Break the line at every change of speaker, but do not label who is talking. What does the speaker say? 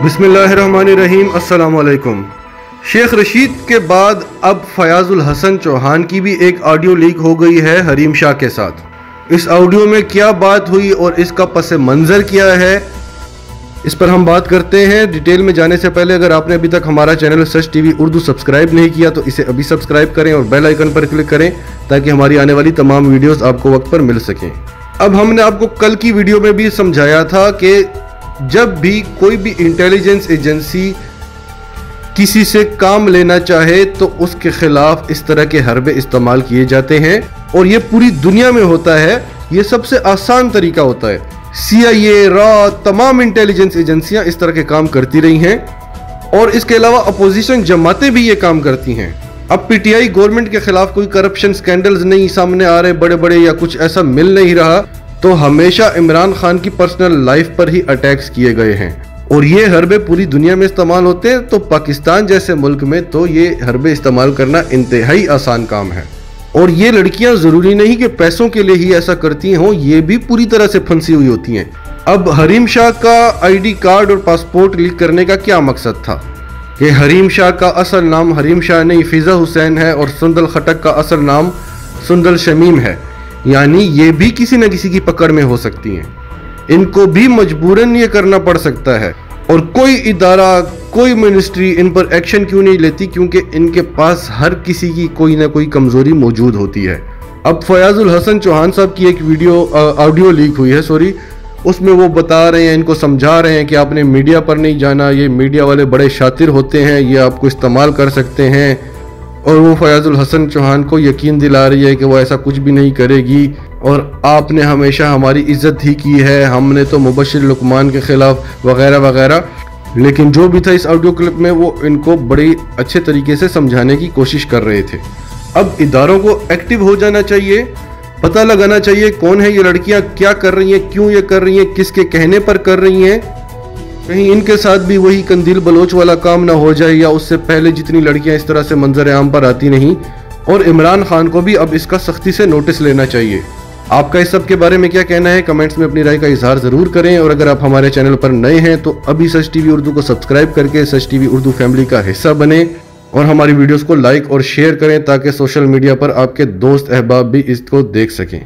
बिस्मिल्लाहिर्रहमानिर्रहीम। अस्सलाम वालेकुम। शेख रशीद के बाद अब फयाजुल हसन चौहान की भी एक ऑडियो लीक हो गई है हरीम शाह के साथ। इस ऑडियो में क्या बात हुई और इसका पस मंज़र क्या है, इस पर हम बात करते हैं। डिटेल में जाने से पहले अगर आपने अभी तक हमारा चैनल सच टीवी उर्दू सब्सक्राइब नहीं किया तो इसे अभी सब्सक्राइब करें और बेल आइकन पर क्लिक करें ताकि हमारी आने वाली तमाम वीडियोस आपको वक्त पर मिल सकें। अब हमने आपको कल की वीडियो में भी समझाया था कि जब भी कोई भी इंटेलिजेंस एजेंसी किसी से काम लेना चाहे तो उसके खिलाफ इस तरह के हरबे इस्तेमाल किए जाते हैं और ये पूरी दुनिया में होता है। ये सबसे आसान तरीका होता है। CIA, रॉ, तमाम इंटेलिजेंस एजेंसियां इस तरह के काम करती रही हैं और इसके अलावा अपोजिशन जमातें भी ये काम करती हैं। अब PTI गवर्नमेंट के खिलाफ कोई करप्शन स्कैंडल्स नहीं सामने आ रहे बड़े बड़े या कुछ ऐसा मिल नहीं रहा, तो हमेशा इमरान खान की पर्सनल लाइफ पर ही अटैक्स किए गए हैं और ये हरबे पूरी दुनिया में इस्तेमाल होते हैं। तो पाकिस्तान जैसे मुल्क में तो ये हरबे इस्तेमाल करना इंतहाई आसान काम है और ये लड़कियां जरूरी नहीं कि पैसों के लिए ही ऐसा करती हों, ये भी पूरी तरह से फंसी हुई होती हैं। अब हरीम शाह का ID कार्ड और पासपोर्ट लीक करने का क्या मकसद था कि हरीम शाह का असल नाम हरीम शाह नहीं फिजा हुसैन है और सुंदल खटक का असल नाम सुंदल शमीम है, यानी ये भी किसी न किसी की पकड़ में हो सकती हैं। इनको भी मजबूरन ये करना पड़ सकता है और कोई इदारा कोई मिनिस्ट्री इन पर एक्शन क्यों नहीं लेती, क्योंकि इनके पास हर किसी की कोई ना कोई कमजोरी मौजूद होती है। अब फयाजुल हसन चौहान साहब की एक ऑडियो लीक हुई है, उसमें वो बता रहे हैं, इनको समझा रहे हैं कि आपने मीडिया पर नहीं जाना, ये मीडिया वाले बड़े शातिर होते हैं, ये आपको इस्तेमाल कर सकते हैं। और वो फयाजुल हसन चौहान को यकीन दिला रही है कि वो ऐसा कुछ भी नहीं करेगी और आपने हमेशा हमारी इज्जत ही की है, हमने तो मुबशिर लुकमान के खिलाफ वगैरह वगैरह। लेकिन जो भी था इस ऑडियो क्लिप में वो इनको बड़ी अच्छे तरीके से समझाने की कोशिश कर रहे थे। अब इदारों को एक्टिव हो जाना चाहिए, पता लगाना चाहिए कौन है ये लड़कियां, क्या कर रही हैं, क्यों ये कर रही हैं, किसके कहने पर कर रही हैं। कहीं इनके साथ भी वही कंदील बलोच वाला काम ना हो जाए या उससे पहले जितनी लड़कियां इस तरह से मंजर आम पर आती नहीं। और इमरान खान को भी अब इसका सख्ती से नोटिस लेना चाहिए। आपका इस सब के बारे में क्या कहना है, कमेंट्स में अपनी राय का इजहार जरूर करें। और अगर आप हमारे चैनल पर नए हैं तो अभी सच टीवी उर्दू को सब्सक्राइब करके सच टीवी उर्दू फैमिली का हिस्सा बने और हमारी वीडियोस को लाइक और शेयर करें ताकि सोशल मीडिया पर आपके दोस्त अहबाब भी इसको देख सकें।